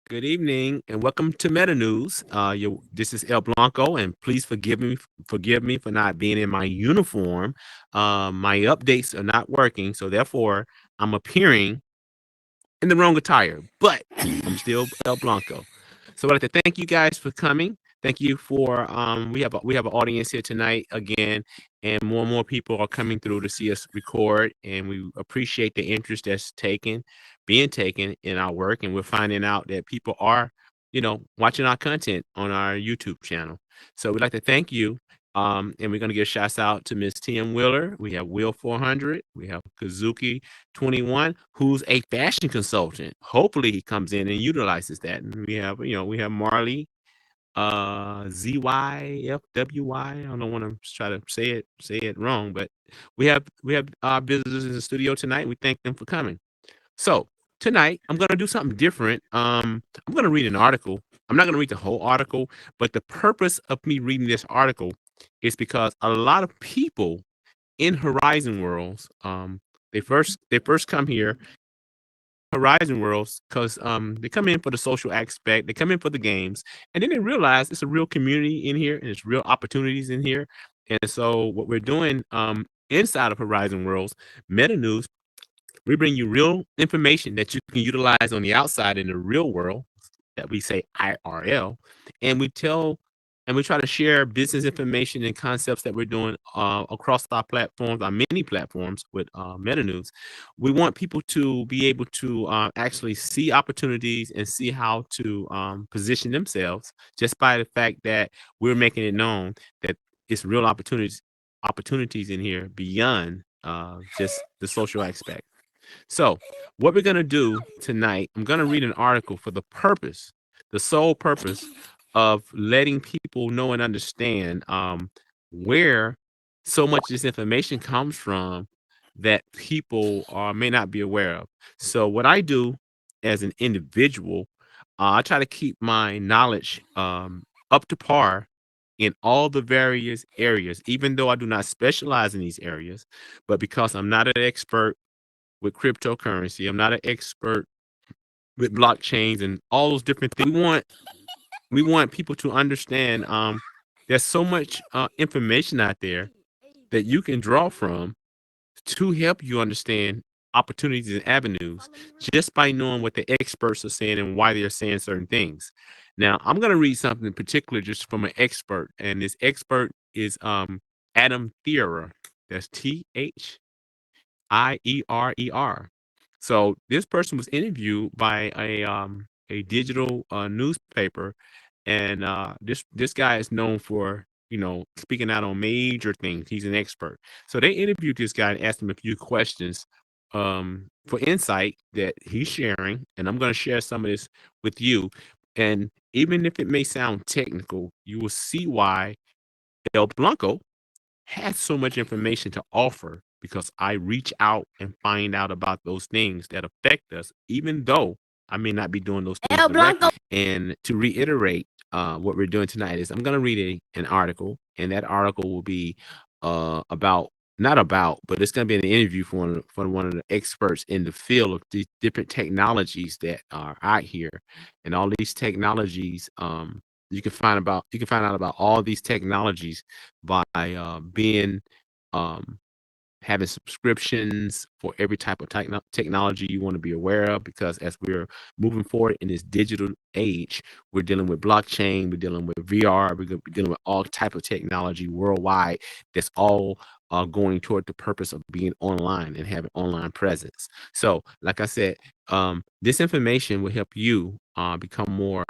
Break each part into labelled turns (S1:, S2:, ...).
S1: Good evening and welcome to Meta News. This is El Blanco, and please forgive me for not being in my uniform. My updates are not working, so therefore I'm appearing in the wrong attire, but I'm still El Blanco. So I'd like to thank you guys for coming. Thank you for we have an audience here tonight again, and more people are coming through to see us record, and we appreciate the interest that's being taken in our work, and we're finding out that people are, watching our content on our YouTube channel. So we'd like to thank you. And we're going to give shouts out to Miss Tim Wheeler. We have Will 400. We have Kazuki 21, who's a fashion consultant. Hopefully he comes in and utilizes that. And we have Marley ZYFWY. I don't want to try to say it wrong, but we have our visitors in the studio tonight. We thank them for coming. So tonight I'm gonna do something different. I'm gonna read an article. I'm not gonna read the whole article, but the purpose of me reading this article is because a lot of people in Horizon Worlds, they first come here, Horizon Worlds, because they come in for the social aspect, they come in for the games, and then they realize it's a real community in here and it's real opportunities in here. And so what we're doing inside of Horizon Worlds, Meta News, we bring you real information that you can utilize on the outside in the real world that we say IRL, and we try to share business information and concepts that we're doing across our platforms, our many platforms with Meta News. We want people to be able to actually see opportunities and see how to position themselves just by the fact that we're making it known that it's real opportunities in here beyond just the social aspect. So, what we're going to do tonight, I'm going to read an article for the sole purpose of letting people know and understand where so much of this information comes from that people may not be aware of. So, what I do as an individual, I try to keep my knowledge up to par in all the various areas, even though I do not specialize in these areas. But because I'm not an expert with cryptocurrency. I'm not an expert with blockchains and all those different things. We want people to understand there's so much information out there that you can draw from to help you understand opportunities and avenues just by knowing what the experts are saying and why they're saying certain things. Now, I'm going to read something in particular just from an expert, and this expert is Adam Thierer. That's Thierer. So this person was interviewed by a digital newspaper, and this guy is known for speaking out on major things. He's an expert. So they interviewed this guy and asked him a few questions for insight that he's sharing, and I'm going to share some of this with you. And even if it may sound technical, you will see why El Blanco has so much information to offer because I reach out and find out about those things that affect us, even though I may not be doing those things
S2: El
S1: directly.
S2: Blanco.
S1: And to reiterate, what we're doing tonight is I'm going to read an article, and that article will be about not about, but it's going to be an interview for one of the experts in the field of these different technologies that are out here, and all these technologies. You can find out about all these technologies by being um, having subscriptions for every type of technology you want to be aware of, because as we're moving forward in this digital age, we're dealing with blockchain, we're dealing with VR, we're gonna be dealing with all type of technology worldwide that's all going toward the purpose of being online and having online presence. So like I said, this information will help you become more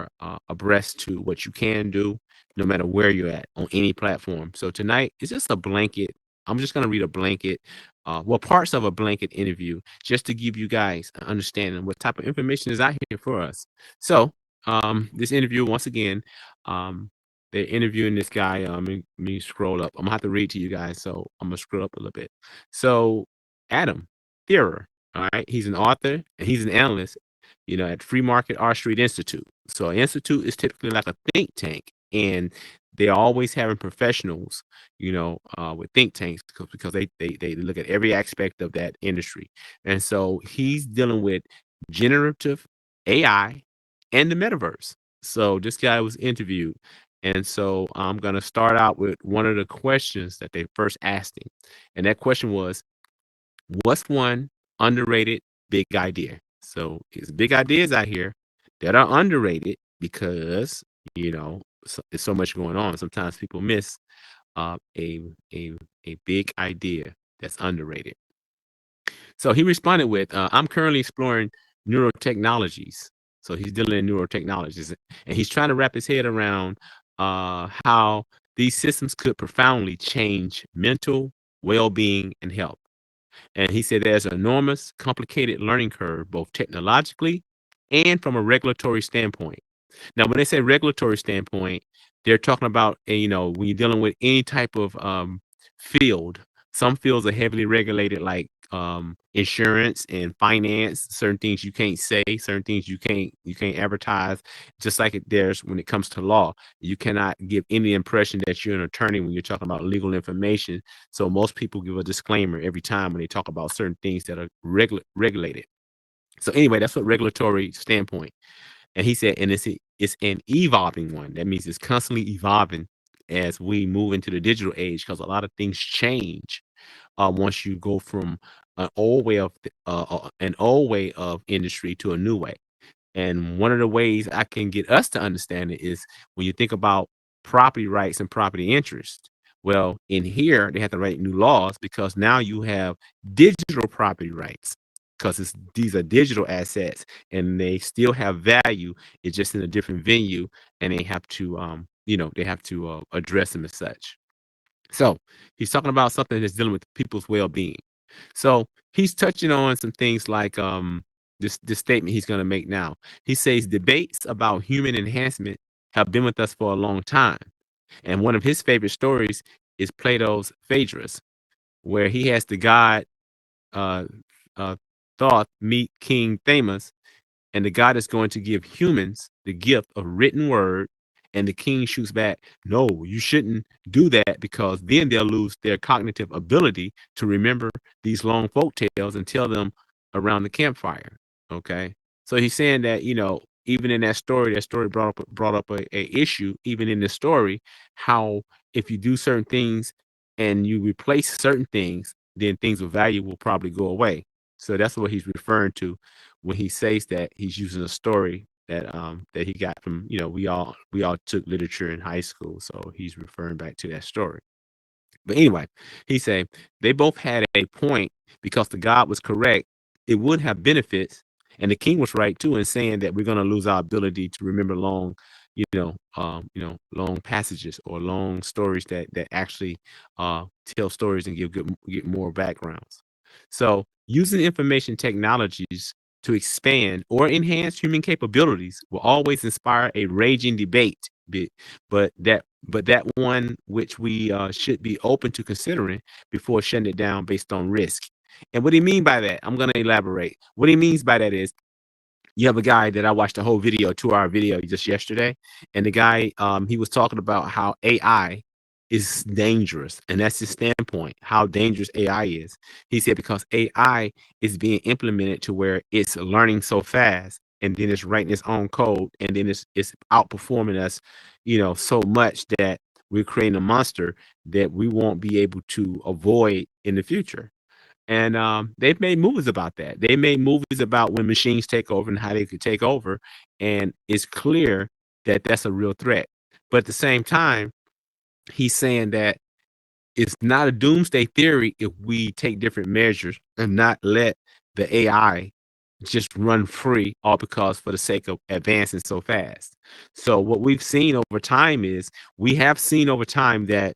S1: abreast to what you can do no matter where you're at on any platform. So tonight it's just a blanket. I'm just going to read a blanket, parts of a blanket interview, just to give you guys an understanding what type of information is out here for us. So, this interview, once again, they're interviewing this guy. Let me scroll up. I'm gonna have to read to you guys, so I'm gonna scroll up a little bit. So, Adam Thierer, all right, he's an author and he's an analyst, at Free Market R Street Institute. So, an institute is typically like a think tank, and they're always having professionals with think tanks because they look at every aspect of that industry. And so he's dealing with generative AI and the metaverse. So this guy was interviewed. And so I'm going to start out with one of the questions that they first asked him. And that question was, what's one underrated big idea? So there's big ideas out here that are underrated because, there's so much going on. Sometimes people miss uh, a, a, a big idea that's underrated. So he responded with, I'm currently exploring neurotechnologies. So he's dealing in neurotechnologies, and he's trying to wrap his head around how these systems could profoundly change mental well-being and health. And he said there's an enormous, complicated learning curve, both technologically and from a regulatory standpoint. Now, when they say regulatory standpoint, they're talking about, when you're dealing with any type of field, some fields are heavily regulated, like insurance and finance. Certain things you can't say, certain things you can't advertise. Just like there's when it comes to law, you cannot give any impression that you're an attorney when you're talking about legal information. So most people give a disclaimer every time when they talk about certain things that are regulated. So anyway, that's what regulatory standpoint. And he said, and it's an evolving one. That means it's constantly evolving as we move into the digital age, because a lot of things change once you go from an old way of industry to a new way. And one of the ways I can get us to understand it is when you think about property rights and property interest. Well, in here, they have to write new laws because now you have digital property rights, because these are digital assets and they still have value. It's just in a different venue, and they have to address them as such. So he's talking about something that's dealing with people's well-being. So he's touching on some things like this statement he's going to make now. He says debates about human enhancement have been with us for a long time, and one of his favorite stories is Plato's Phaedrus, where he has the god uh, uh, Thoth meet King Thamus, and the god is going to give humans the gift of written word. And the king shoots back, no, you shouldn't do that, because then they'll lose their cognitive ability to remember these long folk tales and tell them around the campfire. Okay. So he's saying that, even in that story brought up a issue, even in the story, how if you do certain things and you replace certain things, then things of value will probably go away. So that's what he's referring to when he says that. He's using a story that he got from, we all took literature in high school, so he's referring back to that story. But anyway, he said they both had a point, because the god was correct. It would have benefits, and the king was right too in saying that we're going to lose our ability to remember long, long passages or long stories that actually tell stories and get more backgrounds. So using information technologies to expand or enhance human capabilities will always inspire a raging debate, but that one which we should be open to considering before shutting it down based on risk. And what do you mean by that? I'm going to elaborate. What he means by that is, you have a guy that I watched a whole video, 2-hour video just yesterday, and the guy, he was talking about how AI is dangerous, and that's his standpoint, how dangerous AI is. He said because AI is being implemented to where it's learning so fast, and then it's writing its own code, and then it's outperforming us, so much that we're creating a monster that we won't be able to avoid in the future. And they've made movies about that. They made movies about when machines take over and how they could take over. And it's clear that that's a real threat. But at the same time, he's saying that it's not a doomsday theory if we take different measures and not let the AI just run free, all because for the sake of advancing so fast. So what we've seen over time is, we have seen over time that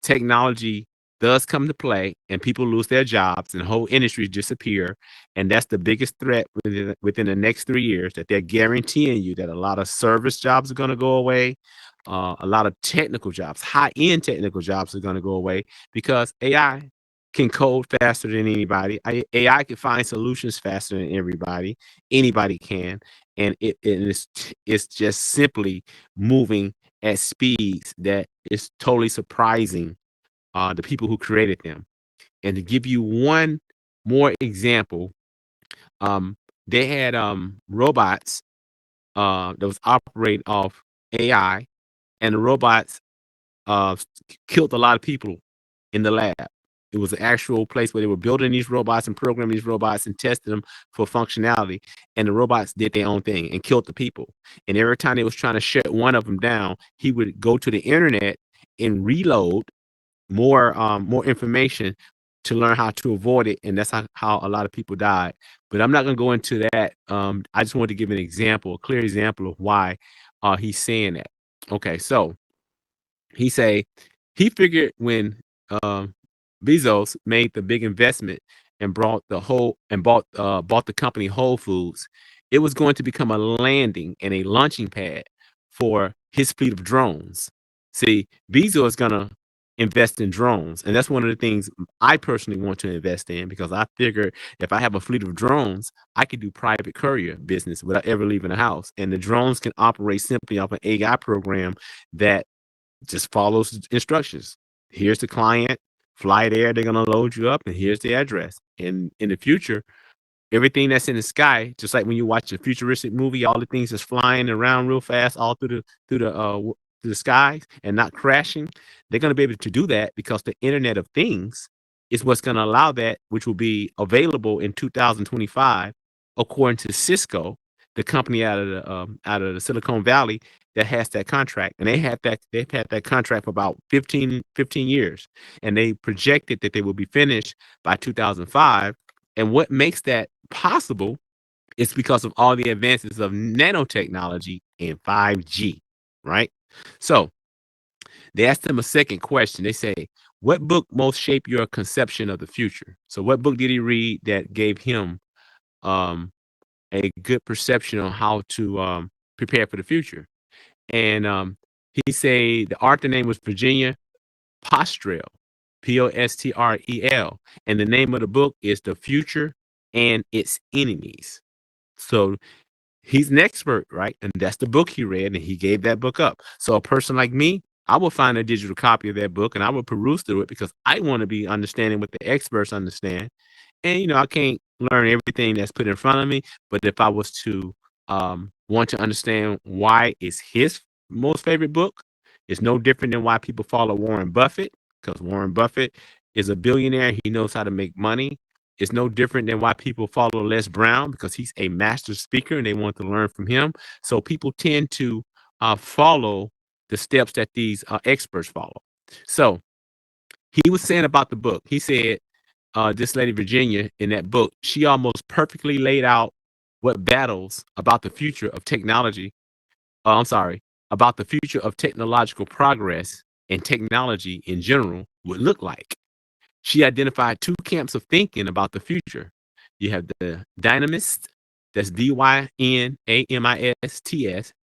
S1: technology does come to play and people lose their jobs and whole industries disappear. And that's the biggest threat within the next 3 years, that they're guaranteeing you that a lot of service jobs are going to go away. A lot of technical jobs, high-end technical jobs, are going to go away because AI can code faster than anybody. AI can find solutions faster than everybody. Anybody can, and it's just simply moving at speeds that is totally surprising the people who created them. And to give you one more example, they had robots that was operating off AI, and the robots uh, killed a lot of people in the lab. It was an actual place where they were building these robots and programming these robots and testing them for functionality. And the robots did their own thing and killed the people. And every time they was trying to shut one of them down, he would go to the internet and reload more information to learn how to avoid it. And that's how a lot of people died. But I'm not going to go into that. I just wanted to give an example, a clear example of why he's saying that. Okay, so he say he figured when um, Bezos made the big investment and bought the company Whole Foods, it was going to become a landing and a launching pad for his fleet of drones. See, Bezos is gonna invest in drones, and that's one of the things I personally want to invest in because I figure if I have a fleet of drones, I could do private courier business without ever leaving the house, and the drones can operate simply off an AI program that just follows instructions. Here's the client, fly there, they're gonna load you up, and here's the address. And in the future, everything that's in the sky, just like when you watch a futuristic movie, all the things that's flying around real fast all through the skies and not crashing, they're gonna be able to do that because the Internet of Things is what's gonna allow that, which will be available in 2025, according to Cisco, the company out of the Silicon Valley that has that contract. And they've had that contract for about 15 years. And they projected that they will be finished by 2005. And what makes that possible is because of all the advances of nanotechnology and 5G, right? So they asked him a second question. They say, what book most shaped your conception of the future? So what book did he read that gave him um, a good perception on how to prepare for the future? And he say the author name was Virginia Postrel, Postrel, and the name of the book is The Future and Its Enemies. So he's an expert, right? And that's the book he read, and he gave that book up. So a person like me, I will find a digital copy of that book and I will peruse through it because I want to be understanding what the experts understand. And I can't learn everything that's put in front of me, but if I was to want to understand why it's his most favorite book, it's no different than why people follow Warren Buffett, because Warren Buffett is a billionaire. He knows how to make money. It's no different than why people follow Les Brown, because he's a master speaker and they want to learn from him. So people tend to follow the steps that these experts follow. So he was saying about the book, he said, this lady Virginia in that book, she almost perfectly laid out what battles about the future of technology. I'm sorry, about the future of technological progress and technology in general would look like. She identified two camps of thinking about the future. You have the dynamist, that's Dynamists,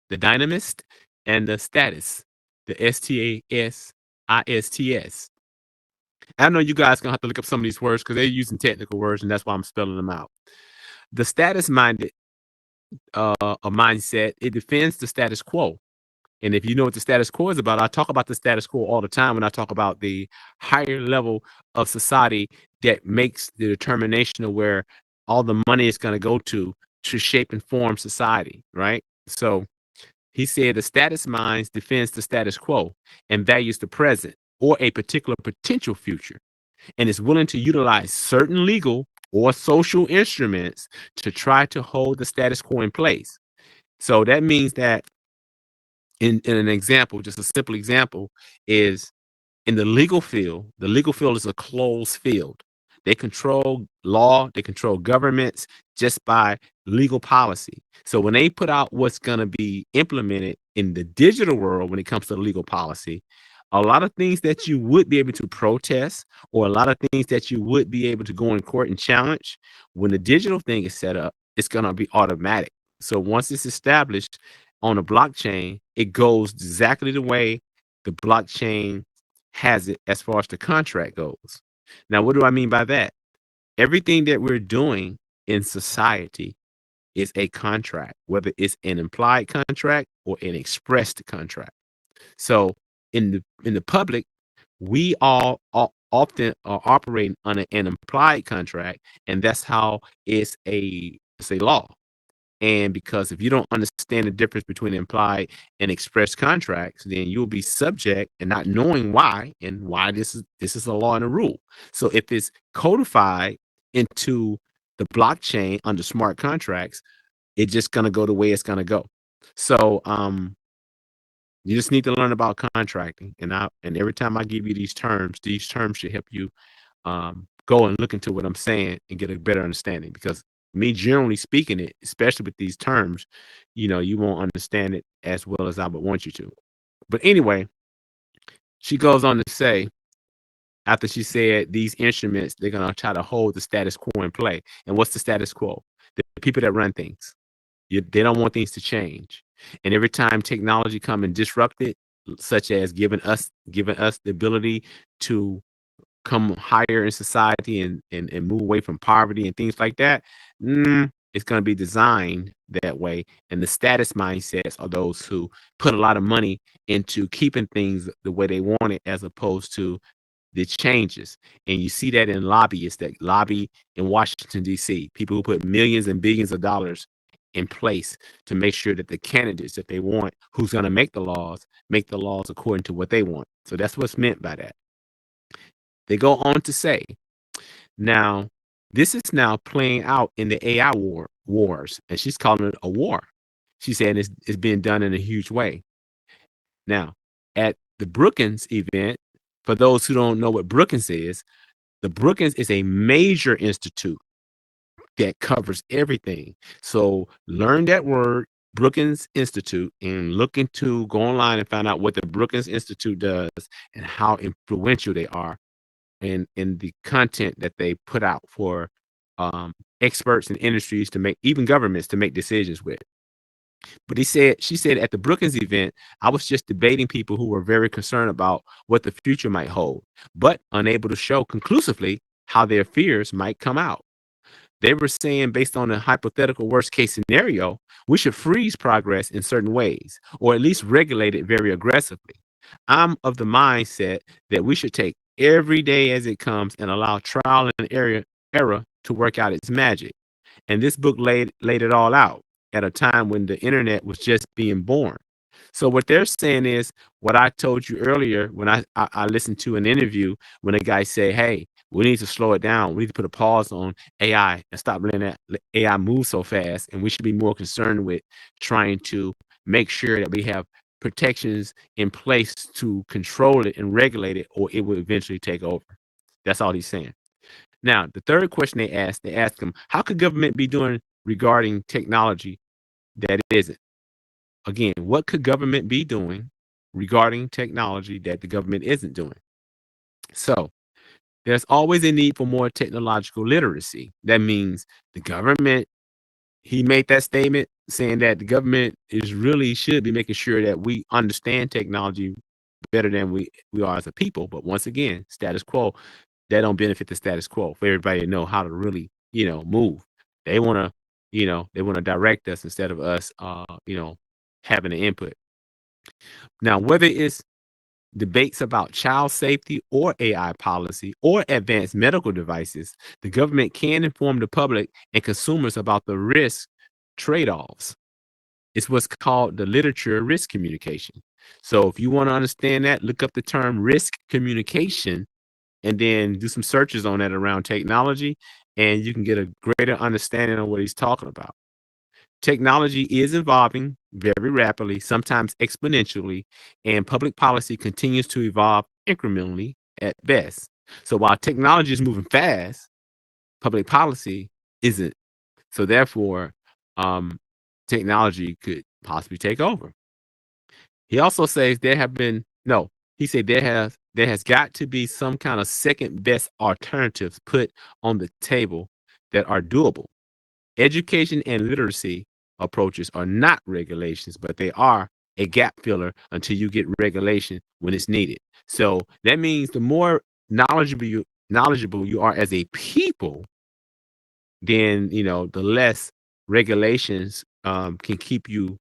S1: the dynamist, and the status, the Stasists. I know you guys gonna have to look up some of these words because they're using technical words, and that's why I'm spelling them out. The status minded a mindset, it defends the status quo. And if you know what the status quo is about, I talk about the status quo all the time when I talk about the higher level of society that makes the determination of where all the money is going to go to shape and form society, right? So he said the status minds defends the status quo and values the present or a particular potential future and is willing to utilize certain legal or social instruments to try to hold the status quo in place. So that means that in an example, just a simple example, is in the legal field is a closed field. They control law, they control governments just by legal policy. So when they put out what's going to be implemented in the digital world when it comes to legal policy, a lot of things that you would be able to protest or a lot of things that you would be able to go in court and challenge, when the digital thing is set up, it's going to be automatic. So once it's established on a blockchain, it goes exactly the way the blockchain has it as far as the contract goes. Now, what do I mean by that? Everything that we're doing in society is a contract, whether it's an implied contract or an expressed contract. So in the public, we all often are operating on an implied contract, and that's how it's a law. And because if you don't understand the difference between implied and express contracts, then you'll be subject and not knowing why and why this is a law and a rule. So if it's codified into the blockchain under smart contracts, it's just gonna go the way it's gonna go. So you just need to learn about contracting. And every time I give you these terms should help you go and look into what I'm saying and get a better understanding. Because me generally speaking it, especially with these terms, you won't understand it as well as I would want you to. But anyway, she goes on to say, after she said these instruments, they're gonna try to hold the status quo in play. And what's the status quo? The people that run things. They don't want things to change. And every time technology come and disrupt it, such as giving us the ability to come higher in society and move away from poverty and things like that, it's going to be designed that way. And the status mindsets are those who put a lot of money into keeping things the way they want it, as opposed to the changes. And you see that in lobbyists that lobby in Washington, D.C., people who put millions and billions of dollars in place to make sure that the candidates that they want, who's going to make the laws according to what they want. So that's what's meant by that. They go on to say, now, this is now playing out in the AI wars, and she's calling it a war. She's saying it's being done in a huge way. Now, at the Brookings event, for those who don't know what Brookings is, the Brookings is a major institute that covers everything. So learn that word, Brookings Institute, and go online and find out what the Brookings Institute does and how influential they are in the content that they put out for experts in industries to make, even governments to make decisions with. But she said at the Brookings event, I was just debating people who were very concerned about what the future might hold, but unable to show conclusively how their fears might come out. They were saying, based on a hypothetical worst case scenario, we should freeze progress in certain ways, or at least regulate it very aggressively. I'm of the mindset that we should take every day as it comes and allow trial and error to work out its magic. And this book laid it all out at a time when the internet was just being born. So what they're saying is what I told you earlier when I listened to an interview when a guy said, hey, we need to slow it down. We need to put a pause on AI and stop letting that AI move so fast. And we should be more concerned with trying to make sure that we have protections in place to control it and regulate it, or it will eventually take over. That's all he's saying. Now, the third question they asked him, how could government be doing regarding technology that it isn't? Again, what could government be doing regarding technology that the government isn't doing? So there's always a need for more technological literacy. That means the government, he made that statement saying that the government should be making sure that we understand technology better than we are as a people. But once again, status quo, that don't benefit the status quo for everybody to know how to really, move. They want to, they want to direct us instead of us, having an input. Now, whether it's debates about child safety or AI policy or advanced medical devices, the government can inform the public and consumers about the risk trade-offs. It's what's called the literature of risk communication. So if you want to understand that, look up the term risk communication and then do some searches on that around technology, and you can get a greater understanding of what he's talking about. Technology is evolving very rapidly, sometimes exponentially, and public policy continues to evolve incrementally at best. So while technology is moving fast, public policy isn't. So therefore, technology could possibly take over. He also says he said there has got to be some kind of second best alternatives put on the table that are doable. Education and literacy approaches are not regulations, but they are a gap filler until you get regulation when it's needed. So that means the more knowledgeable you are as a people, then the less regulations can keep you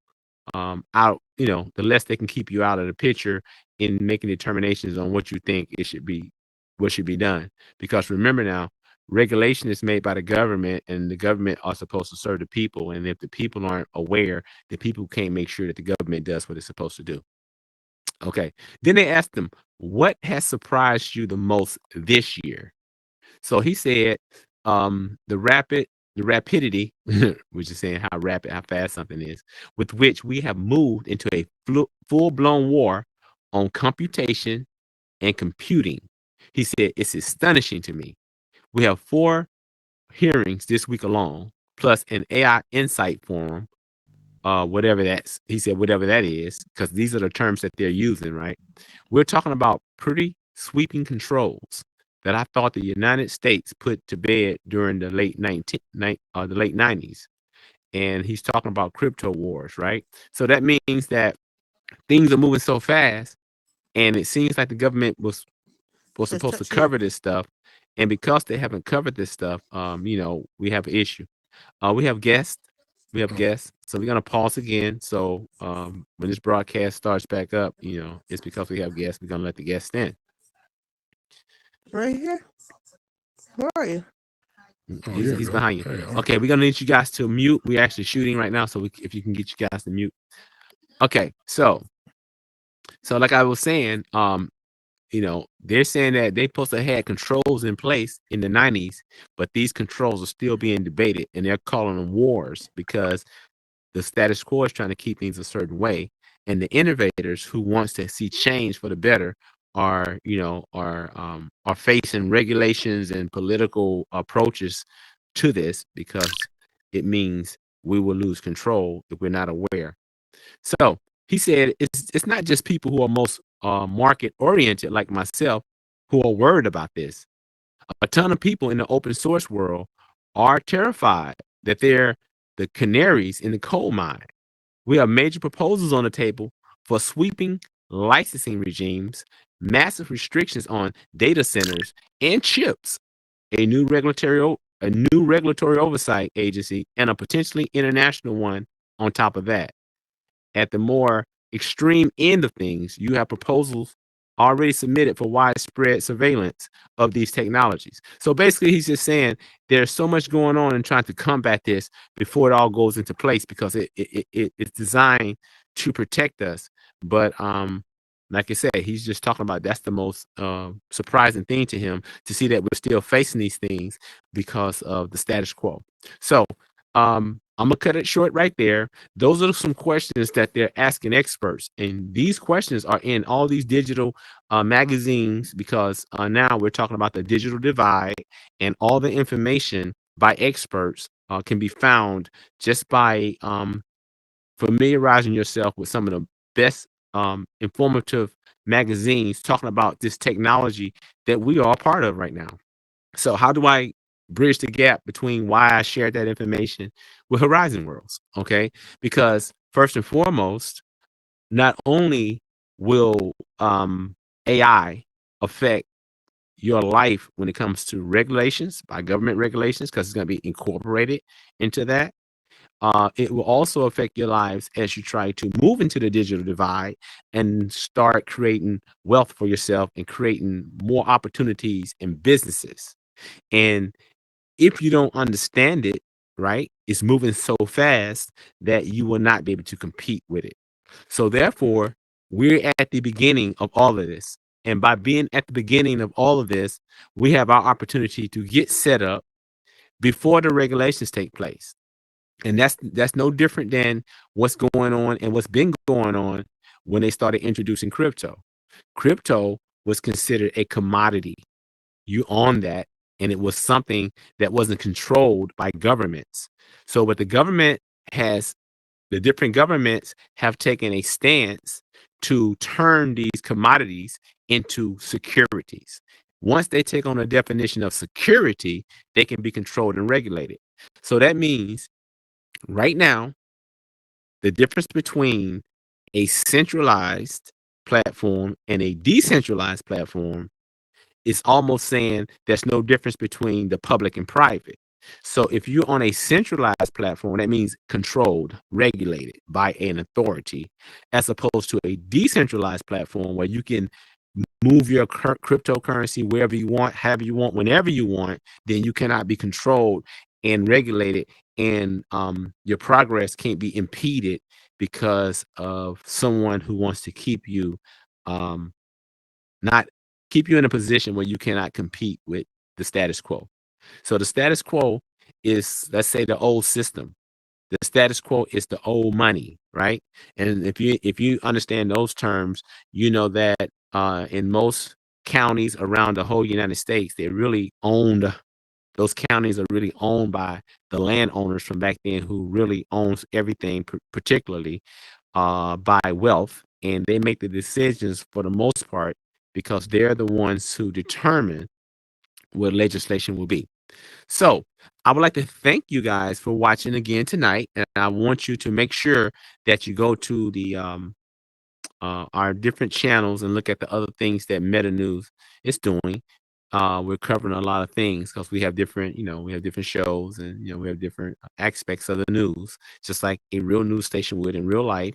S1: out. The less they can keep you out of the picture in making determinations on what you think what should be done. Because remember now, regulation is made by the government, and the government are supposed to serve the people. And if the people aren't aware, the people can't make sure that the government does what it's supposed to do. Okay. Then they asked him, what has surprised you the most this year? So he said, the rapidity, which is saying how rapid, how fast something is, with which we have moved into a full blown war on computation and computing. He said, it's astonishing to me. We have 4 hearings this week alone, plus an AI insight forum, whatever that's, he said, whatever that is, because these are the terms that they're using, right? We're talking about pretty sweeping controls that I thought the United States put to bed during the late 90s. And he's talking about crypto wars, right? So that means that things are moving so fast, and it seems like the government was supposed to cover this stuff. And because they haven't covered this stuff, we have an issue. We have guests. We have guests. So we're gonna pause again. So when this broadcast starts back up, it's because we have guests. We're gonna let the guests in.
S2: Right here. Where are you?
S1: He's behind you. Okay, we're gonna need you guys to mute. We're actually shooting right now, so if you can get you guys to mute. Okay, so like I was saying, they're saying that they supposed to have controls in place in the 90s, but these controls are still being debated, and they're calling them wars because the status quo is trying to keep things a certain way, and the innovators who wants to see change for the better are facing regulations and political approaches to this because it means we will lose control if we're not aware. So he said it's not just people who are most market oriented like myself who are worried about this. A ton of people in the open source world are terrified that they're the canaries in the coal mine. We have major proposals on the table for sweeping licensing regimes, massive restrictions on data centers and chips, a new regulatory oversight agency, and a potentially international one on top of that. At the more extreme end of things, you have proposals already submitted for widespread surveillance of these technologies. So basically, he's just saying there's so much going on and trying to combat this before it all goes into place because it's designed to protect us. But like I said, he's just talking about that's the most surprising thing to him to see that we're still facing these things because of the status quo. So I'm gonna cut it short right there. Those are some questions that they're asking experts, and these questions are in all these digital magazines because now we're talking about the digital divide, and all the information by experts can be found just by familiarizing yourself with some of the best informative magazines talking about this technology that we are a part of right now. So how do I bridge the gap between why I shared that information with Horizon Worlds? Okay, because first and foremost, not only will AI affect your life when it comes to regulations by government regulations, because it's going to be incorporated into that. It will also affect your lives as you try to move into the digital divide and start creating wealth for yourself and creating more opportunities in businesses. And if you don't understand it, right, it's moving so fast that you will not be able to compete with it. So therefore, we're at the beginning of all of this. And by being at the beginning of all of this, we have our opportunity to get set up before the regulations take place. And that's no different than what's going on and what's been going on when they started introducing crypto. Crypto was considered a commodity. You own that, and it was something that wasn't controlled by governments. So what the different governments have taken a stance to turn these commodities into securities. Once they take on a definition of security, they can be controlled and regulated. So that means right now, the difference between a centralized platform and a decentralized platform is almost saying there's no difference between the public and private. So if you're on a centralized platform, that means controlled, regulated by an authority, as opposed to a decentralized platform where you can move your cryptocurrency wherever you want, however you want, whenever you want, then you cannot be controlled and regulated, and your progress can't be impeded because of someone who wants to keep you um, not keep you in a position where you cannot compete with the status quo. So the status quo is, let's say, the old system. The status quo is the old money, right? And if you understand those terms, you know that in most counties around the whole United States, they really owned those counties are really owned by the landowners from back then who really owns everything, particularly by wealth, and they make the decisions for the most part because they're the ones who determine what legislation will be. So I would like to thank you guys for watching again tonight, and I want you to make sure that you go to the our different channels and look at the other things that Meta News is doing. We're covering a lot of things because we have different, we have different shows, and we have different aspects of the news, just like a real news station would in real life.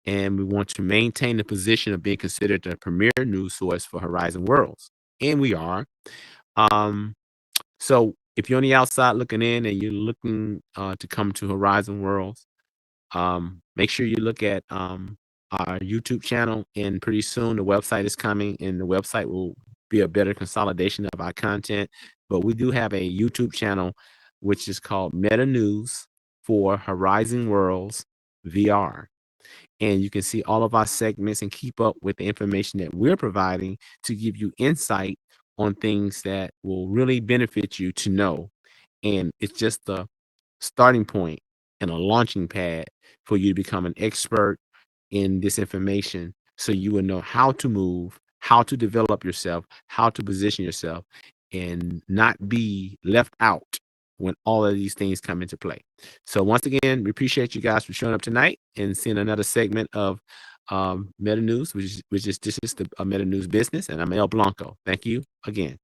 S1: And we want to maintain the position of being considered the premier news source for Horizon Worlds, and we are. Um, so if you're on the outside looking in and you're looking to come to Horizon Worlds, make sure you look at our YouTube channel, and pretty soon the website is coming, and the website will be a better consolidation of our content. But we do have a YouTube channel which is called Meta News for Horizon Worlds VR. And you can see all of our segments and keep up with the information that we're providing to give you insight on things that will really benefit you to know. And it's just the starting point and a launching pad for you to become an expert in this information, so you will know how to move, how to develop yourself, how to position yourself, and not be left out when all of these things come into play. So once again, we appreciate you guys for showing up tonight and seeing another segment of Meta News, which is this is the Meta News business, and I'm El Blanco. Thank you again.